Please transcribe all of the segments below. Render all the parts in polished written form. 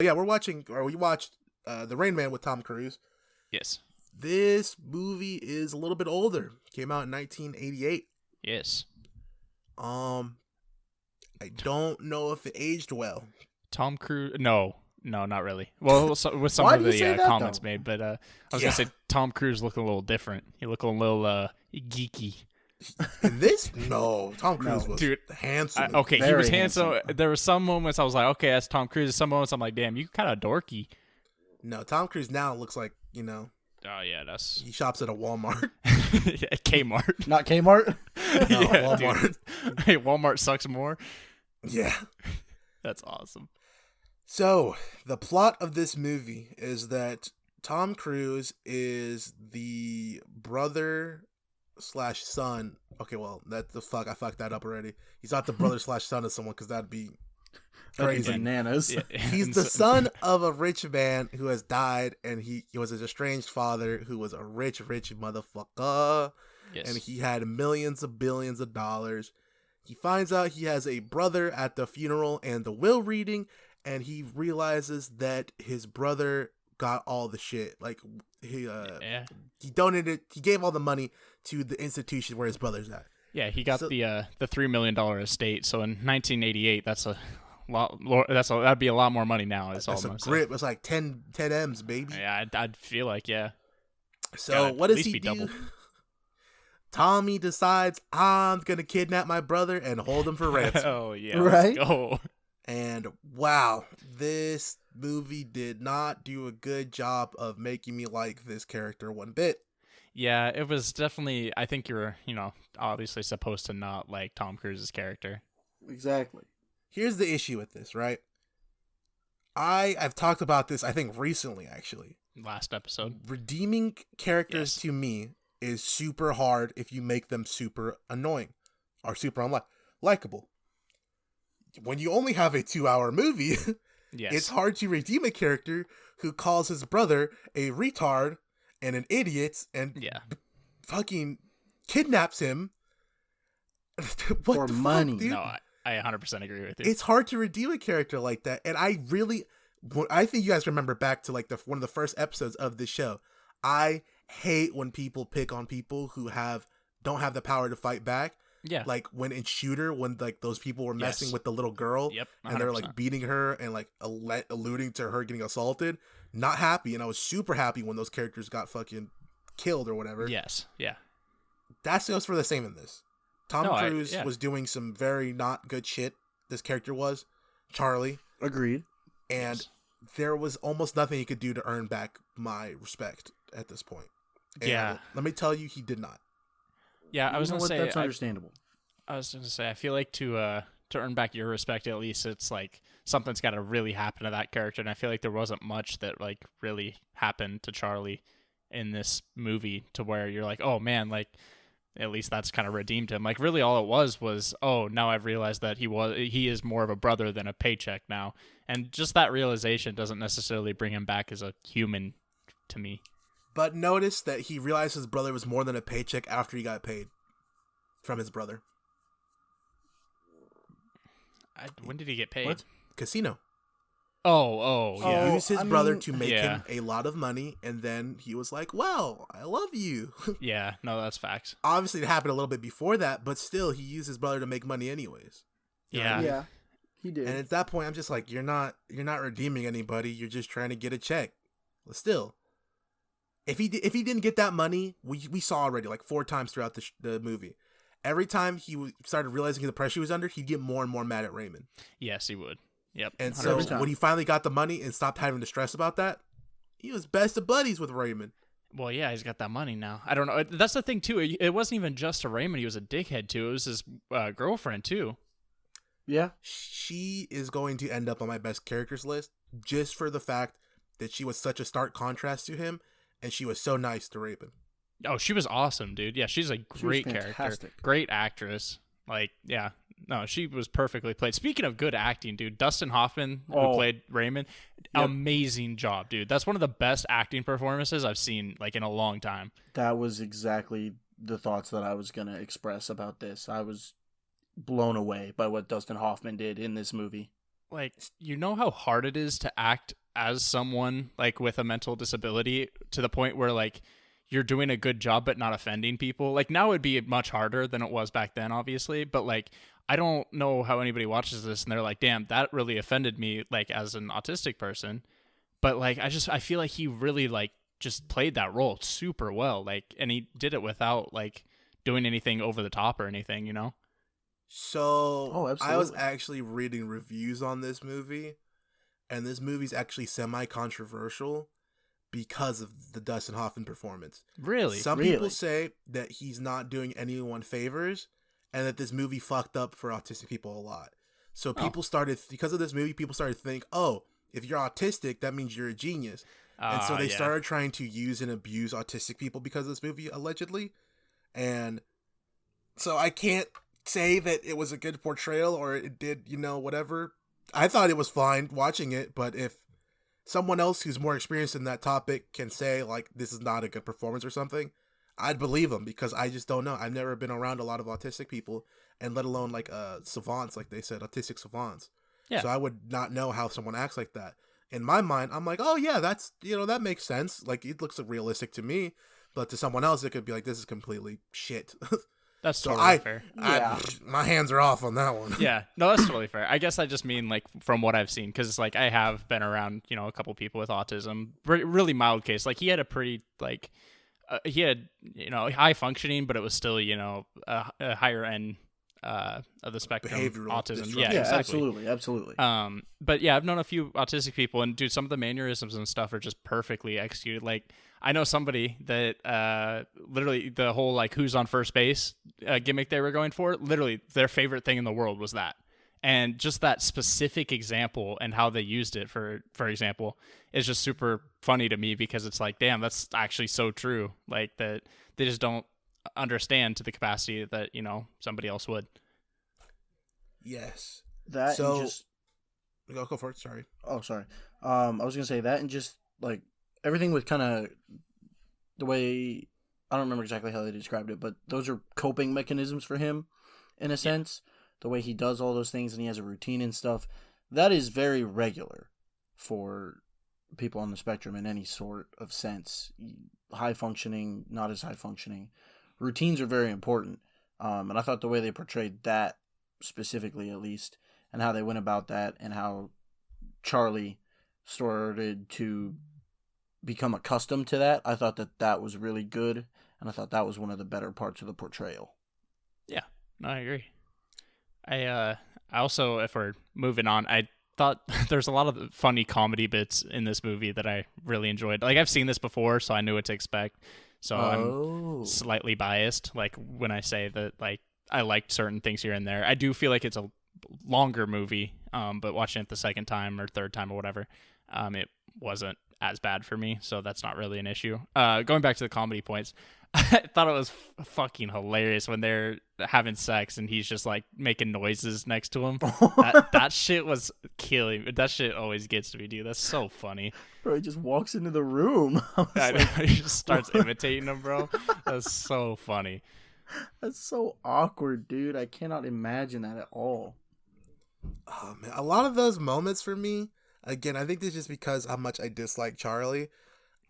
Yeah, we watched The Rain Man with Tom Cruise. Yes. This movie is a little bit older. Came out in 1988. Yes. I don't know if it aged well. Tom Cruise. No, not really. Well, with some Why of do you say the that, comments though? made, but I was gonna say Tom Cruise looking a little different. He looked a little geeky. In this, no, Tom Cruise was Dude, handsome. Okay, he Very was handsome. handsome. There were some moments I was like, okay, that's Tom Cruise. Some moments I'm like, damn, you kind of dorky. No, Tom Cruise now looks like Oh yeah, that's he shops at a Walmart. Kmart. Not Kmart. No, Walmart. Dude. Hey, Walmart sucks more. Yeah. That's awesome. So the plot of this movie is that Tom Cruise is the brother / son. Okay, well, I fucked that up already. He's not the brother / son of someone, because that'd be crazy. Bananas. Yeah. He's the son of a rich man who has died, and he was an estranged father who was a rich motherfucker. Yes. And he had millions of billions of dollars. He finds out he has a brother at the funeral and the will reading, and he realizes that his brother got all the shit. Like he gave all the money to the institution where his brother's at. Yeah, he got the $3 million estate. So in 1988, that's a lot. That'd be a lot more money now. That's a grip. It's like 10 M's, baby. Yeah, I'd feel like So what does he do? Doubled. Tommy decides, I'm gonna kidnap my brother and hold him for ransom. Oh yeah, right. Let's go. And wow, this movie did not do a good job of making me like this character one bit. Yeah, it was definitely. I think you're, obviously supposed to not like Tom Cruise's character. Exactly. Here's the issue with this, right? I've talked about this, I think, recently, actually. Last episode. Redeeming characters to me is super hard if you make them super annoying or super unlikable. When you only have a 2-hour movie, it's hard to redeem a character who calls his brother a retard and an idiot and fucking kidnaps him for money. Fuck, dude? No, I 100% agree with you. It's hard to redeem a character like that, and I think you guys remember back to like one of the first episodes of this show. I hate when people pick on people who don't have the power to fight back. Yeah. Like when in Shooter, when like those people were messing with the little girl, and they're like beating her and like alluding to her getting assaulted. Not happy, and I was super happy when those characters got fucking killed or whatever. Yes. Yeah. That goes for the same in this. Tom Cruise was doing some very not good shit. This character was Charlie. Agreed. And there was almost nothing he could do to earn back my respect at this point. And let me tell you, he did not. Yeah, I was going to say that's understandable. I was going to say I feel like to earn back your respect, at least it's like something's got to really happen to that character, and I feel like there wasn't much that like really happened to Charlie in this movie to where you're like, oh man, like at least that's kind of redeemed him. Like really all it was oh, now I've realized that he is more of a brother than a paycheck now, and just that realization doesn't necessarily bring him back as a human to me. But notice that he realized his brother was more than a paycheck after he got paid from his brother. When did he get paid? What? Casino. Oh, yeah. He used his brother to make him a lot of money, and then he was like, well, I love you. Yeah, no, that's facts. Obviously, it happened a little bit before that, but still, he used his brother to make money anyways. You know what I mean? Yeah, he did. And at that point, I'm just like, you're not redeeming anybody. You're just trying to get a check. But still, if he didn't get that money, we saw already like 4 times throughout the movie. Every time he started realizing the pressure he was under, he'd get more and more mad at Raymond. Yes, he would. Yep. And so when he finally got the money and stopped having to stress about that, he was best of buddies with Raymond. Well, yeah, he's got that money now. I don't know. That's the thing, too. It wasn't even just to Raymond. He was a dickhead, too. It was his girlfriend, too. Yeah. She is going to end up on my best characters list just for the fact that she was such a stark contrast to him, and she was so nice to Raymond. Oh, she was awesome, dude. Yeah, she's a great character. Great actress. Like, yeah. No, she was perfectly played. Speaking of good acting, dude, Dustin Hoffman, who played Raymond, amazing job, dude. That's one of the best acting performances I've seen, like, in a long time. That was exactly the thoughts that I was going to express about this. I was blown away by what Dustin Hoffman did in this movie. like, you know how hard it is to act as someone like with a mental disability to the point where like you're doing a good job but not offending people. Like now it'd be much harder than it was back then, obviously, but like I don't know how anybody watches this and they're like, damn, that really offended me, like as an autistic person. But like I feel like he really like just played that role super well, like, and he did it without like doing anything over the top or anything, you know. So I was actually reading reviews on this movie, and this movie's actually semi-controversial because of the Dustin Hoffman performance. Really? Some people say that he's not doing anyone favors and that this movie fucked up for autistic people a lot. So people started, because of this movie, people started to think, oh, if you're autistic, that means you're a genius. And so they started trying to use and abuse autistic people because of this movie, allegedly. And so I can't say that it was a good portrayal or it did, whatever. I thought it was fine watching it, but if someone else who's more experienced in that topic can say, like, this is not a good performance or something, I'd believe them, because I just don't know. I've never been around a lot of autistic people, and let alone, like, savants, like they said, autistic savants. Yeah. So I would not know how someone acts like that. In my mind, I'm like, oh, yeah, that's, that makes sense. Like, it looks like, realistic to me, but to someone else, it could be like, this is completely shit. That's totally fair. My hands are off on that one. Yeah, no, that's totally fair. I guess I just mean like from what I've seen, because like I have been around, a couple people with autism, really mild case. Like he had a pretty like, he had high functioning, but it was still a higher end of the spectrum. Behavioral autism. Yeah, exactly. Absolutely. But yeah, I've known a few autistic people, and dude, some of the mannerisms and stuff are just perfectly executed. Like I know somebody that literally the whole like who's on first base gimmick they were going for, literally their favorite thing in the world was that. And just that specific example and how they used it, for example, is just super funny to me, because it's like, damn, that's actually so true. Like that they just don't understand to the capacity that somebody else would. Yes. That so just go for it. Sorry. Oh, sorry. I was gonna say that, and just like everything with kind of the way, I don't remember exactly how they described it, but those are coping mechanisms for him, in a sense. The way he does all those things, and he has a routine and stuff, that is very regular for people on the spectrum in any sort of sense. High functioning, not as high functioning. Routines are very important. And I thought the way they portrayed that, specifically at least, and how they went about that, and how Charlie started to become accustomed to that, I thought that was really good, and I thought that was one of the better parts of the portrayal. Yeah, no, I agree. I also, if we're moving on, I thought there's a lot of funny comedy bits in this movie that I really enjoyed. Like, I've seen this before, so I knew what to expect. So I'm slightly biased, like, when I say that, like, I liked certain things here and there. I do feel like it's a longer movie, but watching it the second time or third time or whatever, it wasn't as bad for me, so that's not really an issue. Going back to the comedy points, I thought it was fucking hilarious when they're having sex and he's just like making noises next to him. That shit was killing. That shit always gets to me, dude. That's so funny. Bro, he just walks into the room. I know, he just starts imitating him, bro. That's so funny. That's so awkward, dude. I cannot imagine that at all. Oh man, a lot of those moments for me, again, I think this is just because how much I dislike Charlie.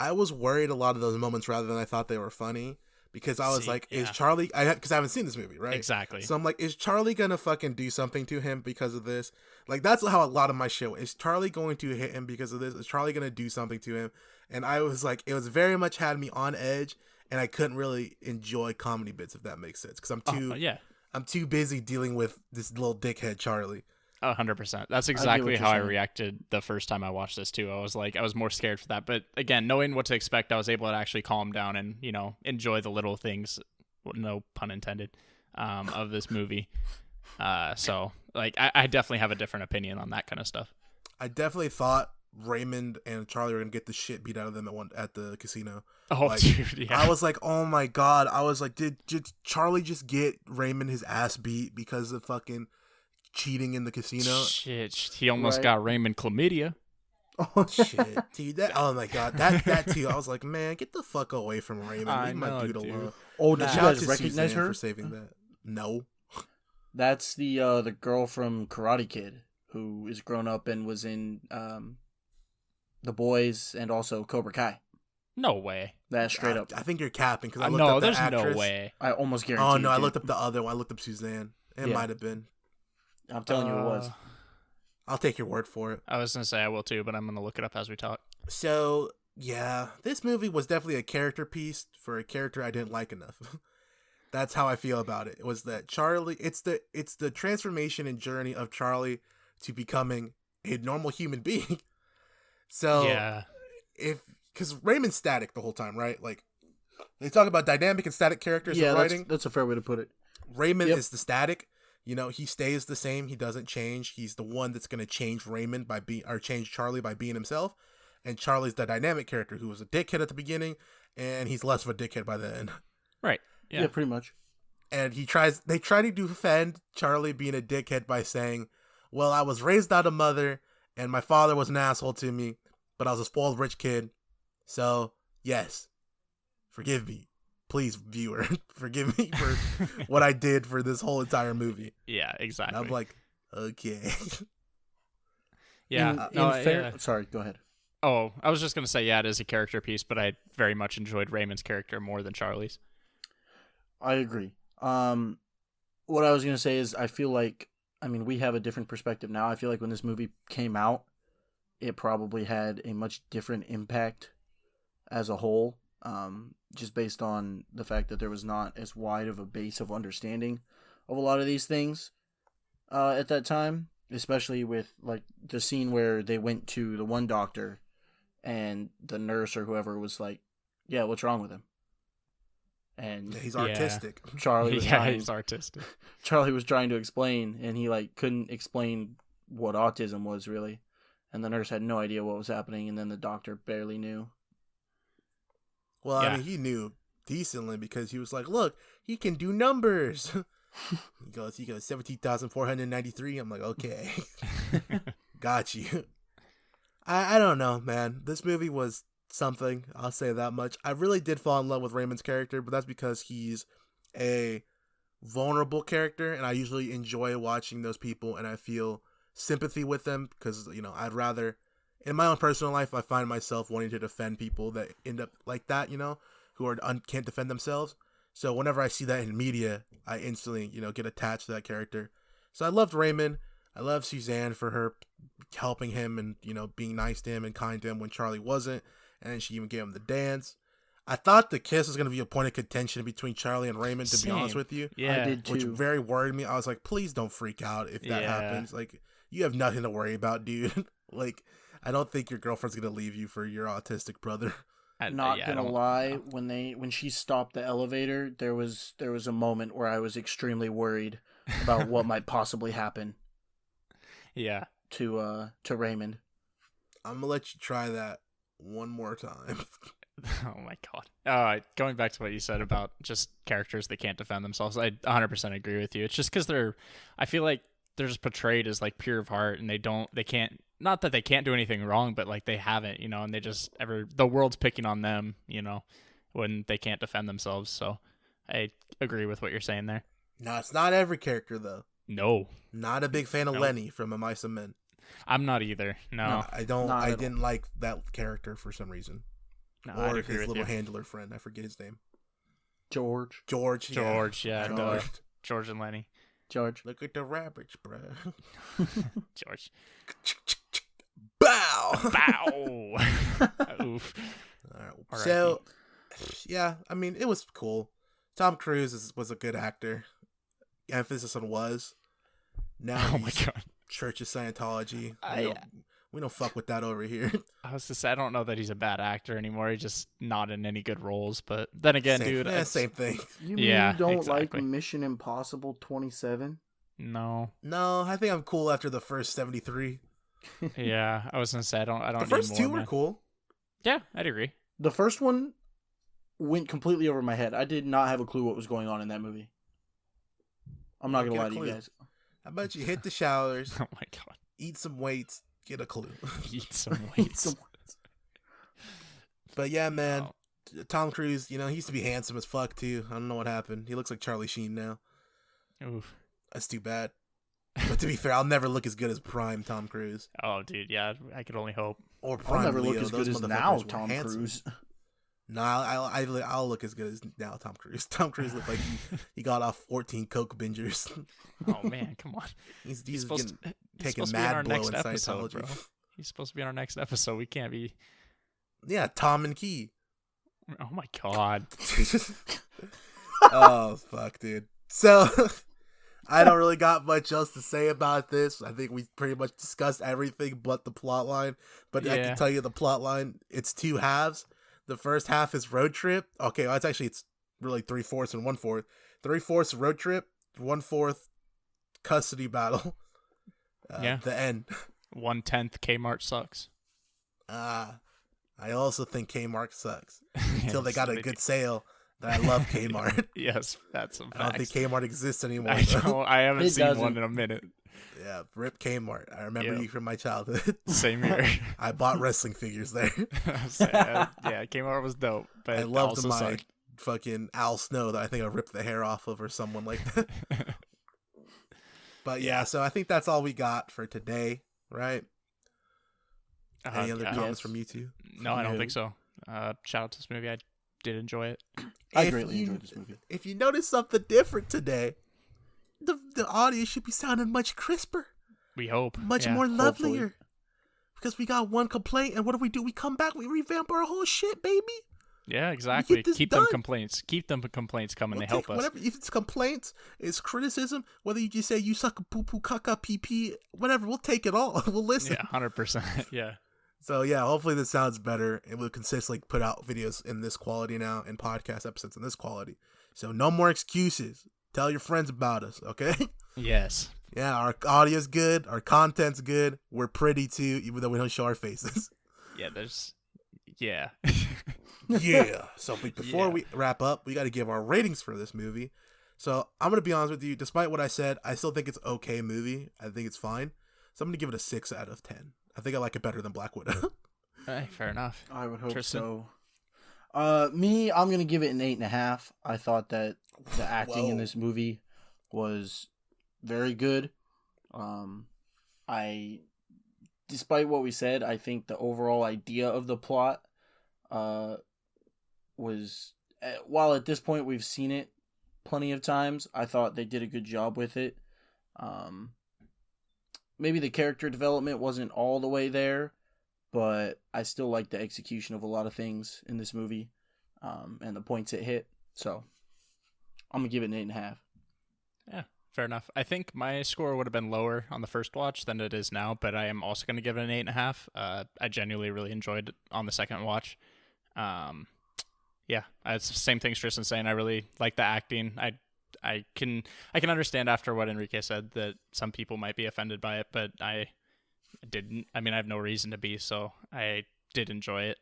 I was worried a lot of those moments rather than I thought they were funny, because I was is Charlie, because I haven't seen this movie, right? Exactly. So I'm like, is Charlie gonna fucking do something to him because of this? Like, that's how a lot of my shit was. Is Charlie going to hit him because of this? Is Charlie gonna do something to him? And I was like, it was very much had me on edge, and I couldn't really enjoy comedy bits, if that makes sense, because I'm too busy dealing with this little dickhead Charlie. 100%. That's exactly how I reacted the first time I watched this too. I was more scared for that. But again, knowing what to expect, I was able to actually calm down and, enjoy the little things, no pun intended, of this movie. So like, I definitely have a different opinion on that kind of stuff. I definitely thought Raymond and Charlie were going to get the shit beat out of them at the casino. Oh, like, dude, yeah. I was like, oh my God. I was like, did Charlie just get Raymond his ass beat because of fucking cheating in the casino? Shit, he almost got Raymond chlamydia. Oh shit, dude! Oh my God, that too. I was like, man, get the fuck away from Raymond. Leave my dude alone. Oh, did you guys recognize her for saving that? No, that's the girl from Karate Kid. who is grown up and was in The Boys and also Cobra Kai. No way. That's straight up. I think you're capping because I looked No, up the there's actress. no way. I almost guarantee. Oh no, I dude. looked up the other one. I looked up Suzanne. It might have been. I'm telling you, it was. I'll take your word for it. I was gonna say I will too, but I'm gonna look it up as we talk. So yeah, this movie was definitely a character piece for a character I didn't like enough. That's how I feel about it. It was that Charlie. It's the transformation and journey of Charlie to becoming a normal human being. So Yeah, because Raymond's static the whole time, right? Like they talk about dynamic and static characters in writing. That's a fair way to put it. Raymond is the static. You know, he stays the same. He doesn't change. He's the one that's going to change change Charlie by being himself. And Charlie's the dynamic character who was a dickhead at the beginning, and he's less of a dickhead by the end. right. Yeah, pretty much. And they try to defend Charlie being a dickhead by saying, well, I was raised out of mother, and my father was an asshole to me, but I was a spoiled rich kid. So, yes, forgive me. Please, viewer, forgive me for what I did for this whole entire movie. Yeah, exactly. And I'm like, okay. Yeah. Sorry, go ahead. Oh, I was just gonna say, yeah, it is a character piece, but I very much enjoyed Raymond's character more than Charlie's. I agree. What I was gonna say is, I feel like, we have a different perspective now. I feel like when this movie came out, it probably had a much different impact as a whole. Just based on the fact that there was not as wide of a base of understanding of a lot of these things at that time, especially with like the scene where they went to the one doctor and the nurse or whoever was like, yeah, what's wrong with him? And he's artistic. Charlie was he's artistic. Charlie was trying to explain, and he like couldn't explain what autism was really, and the nurse had no idea what was happening, and then the doctor barely knew. Well, I mean, he knew decently because he was like, look, he can do numbers. he goes 17,493. I'm like, okay. Got you. I don't know, man. This movie was something. I'll say that much. I really did fall in love with Raymond's character, but that's because he's a vulnerable character, and I usually enjoy watching those people, and I feel sympathy with them because, you know, I'd rather... In my own personal life, I find myself wanting to defend people that end up like that, you know, who can't defend themselves. So whenever I see that in media, I instantly, you know, get attached to that character. So I loved Raymond. I loved Suzanne for her helping him and, you know, being nice to him and kind to him when Charlie wasn't. And then she even gave him the dance. I thought the kiss was going to be a point of contention between Charlie and Raymond, to be honest with you. Yeah, I did too. Which very worried me. I was like, please don't freak out if that happens. Like, you have nothing to worry about, dude. Like... I don't think your girlfriend's gonna leave you for your autistic brother. Not gonna lie, when she stopped the elevator, there was a moment where I was extremely worried about what might possibly happen. Yeah. To Raymond. I'm gonna let you try that one more time. Oh my god. Going back to what you said about just characters that can't defend themselves, I 100% agree with you. It's just because I feel like they're just portrayed as like pure of heart, and they can't. Not that they can't do anything wrong, but like they haven't, you know, and the world's picking on them, you know, when they can't defend themselves. So I agree with what you're saying there. No, it's not every character though. No. Not a big fan of Lenny from A Mice and Men. I'm not either. No. I don't. I didn't like that character for some reason. No, or his little handler friend. I forget his name. George. George, yeah. George and Lenny. George. Look at the rabbits, bro. George. Bow! Oof. All right. So, yeah, I mean, it was cool. Tom Cruise was a good actor. Emphasis on was. Now oh my god. Church of Scientology. We don't fuck with that over here. I was to say, I don't know that he's a bad actor anymore. He's just not in any good roles. But then again, same thing. You mean you don't like Mission Impossible 27? No, I think I'm cool after the first 73. Yeah, I was gonna say I don't. The first two were cool. Yeah, I'd agree. The first one went completely over my head. I did not have a clue what was going on in that movie. I'm not gonna lie to you guys. How about you hit the showers? Oh my god. Eat some weights. Get a clue. Eat some weights. But yeah, man. Wow. Tom Cruise, you know, he used to be handsome as fuck too. I don't know what happened. He looks like Charlie Sheen now. Oof. That's too bad. But to be fair, I'll never look as good as prime Tom Cruise. Oh, dude, yeah, I could only hope. Or prime I'll never Leo. look as Those good as motherfuckers now were Tom handsome. Cruise. No, I'll look as good as now Tom Cruise. Tom Cruise looked like he got off 14 coke bingers. Oh man, come on. He's taking mad blow in Scientology. Bro. He's supposed to be in our next episode. We can't be. Yeah, Tom and Key. Oh my god. Oh fuck, dude. So I don't really got much else to say about this. I think we pretty much discussed everything but the plot line. But I can tell you the plot line, it's 2 halves. The first half is road trip. Okay, well, it's really 3/4 and 1/4. 3/4 road trip, 1/4 custody battle. The end. 1/10 Kmart sucks. I also think Kmart sucks until they got a good sale. That I love Kmart. Yes, that's a fact. I don't think Kmart exists anymore. I haven't seen one in a minute. Yeah, rip Kmart. I remember you from my childhood. Same here. I bought wrestling figures there. Yeah, Kmart was dope. But I loved my sucked. fucking Al Snow that I think I ripped the hair off of or someone like that. But yeah, so I think that's all we got for today, right? Any other comments from you two? No, I don't think so. Shout out to this movie. I did enjoy it. I greatly enjoyed this movie. If you notice something different today, the audio should be sounding much crisper. We hope. Much more lovelier. Because we got one complaint, and what do? We come back, we revamp our whole shit, baby. Yeah, exactly. Keep them complaints. Keep them complaints coming. They help us. Whatever, if it's complaints, it's criticism, whether you just say you suck a poo-poo, caca, pee-pee, whatever, we'll take it all. We'll listen. Yeah, 100%. Yeah. So yeah, hopefully this sounds better, and we'll consistently put out videos in this quality now and podcast episodes in this quality. So no more excuses. Tell your friends about us, okay? Yes. Yeah, our audio's good, our content's good. We're pretty too, even though we don't show our faces. Yeah, yeah. Yeah. So before we wrap up, we got to give our ratings for this movie. So I'm going to be honest with you. Despite what I said, I still think it's an okay movie. I think it's fine. So I'm going to give it a 6 out of 10. I think I like it better than Black Widow. Hey, fair enough. I would hope Tristan? so. Me, I'm going to give it an 8.5. I thought that the acting in this movie was very good. Despite what we said, I think the overall idea of the plot was, while at this point we've seen it plenty of times, I thought they did a good job with it. Maybe the character development wasn't all the way there, but I still like the execution of a lot of things in this movie, and the points it hit. So I'm gonna give it an 8.5. Yeah, fair enough. I think my score would have been lower on the first watch than it is now, but I am also going to give it an 8.5. I genuinely really enjoyed it on the second watch. Yeah, it's the same thing Tristan's saying. I really like the acting. I can understand after what Enrique said that some people might be offended by it, but I didn't. I mean, I have no reason to be, so I did enjoy it.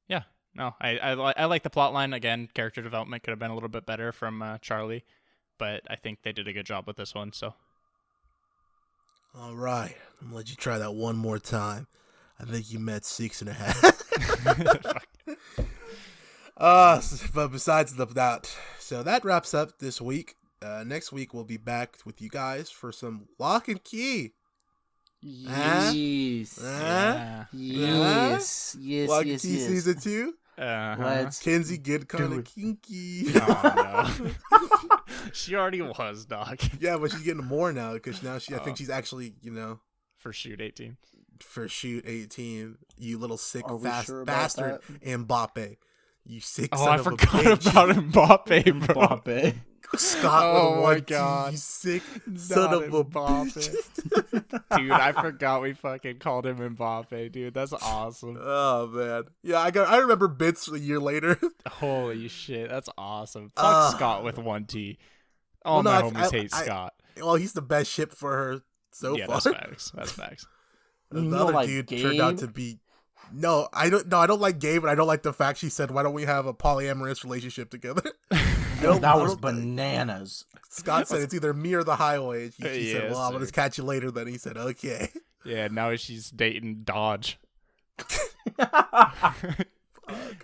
Yeah, no, I like the plot line. Again, character development could have been a little bit better from Charlie, but I think they did a good job with this one. So, all right, I'm gonna let you try that one more time. I think you meant 6.5. But besides that, so that wraps up this week. Next week we'll be back with you guys for some Locke and Key. Yes. Yes. Locke and Key season 2. Let's Kenzie get kind of kinky. Oh, no. She already was, dog. Yeah, but she's getting more now because now I think she's actually, for shoot 18. For shoot 18, you little sick sure bastard, Mbappe. You sick son I of a forgot bitch. about Mbappe, bro. Mbappe. Scott with Oh a my 1T, God. you sick son of a Mbappe. bitch. Dude, I forgot we fucking called him Mbappe, dude. That's awesome. Oh man, yeah, I remember bits a year later. Holy shit, that's awesome. Fuck Scott with 1T. All my homies hate Scott. Well, he's the best ship for her so far. That's facts. That's facts. The other dude turned out to be. No, I don't like Gabe, and I don't like the fact she said, "Why don't we have a polyamorous relationship together?" That was bananas. Scott said it's either me or the highway. She said, "Well, I'm gonna sir. catch you later." Then he said, "Okay." Yeah, now she's dating Dodge. All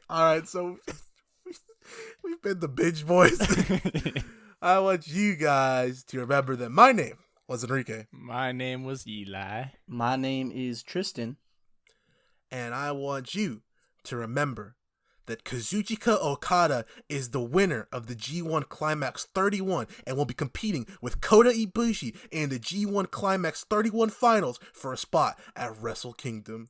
right, so we've been the Binge Boys. I want you guys to remember that my name was Enrique. My name was Eli. My name is Tristan. And I want you to remember that Kazuchika Okada is the winner of the G1 Climax 31 and will be competing with Kota Ibushi in the G1 Climax 31 finals for a spot at Wrestle Kingdom.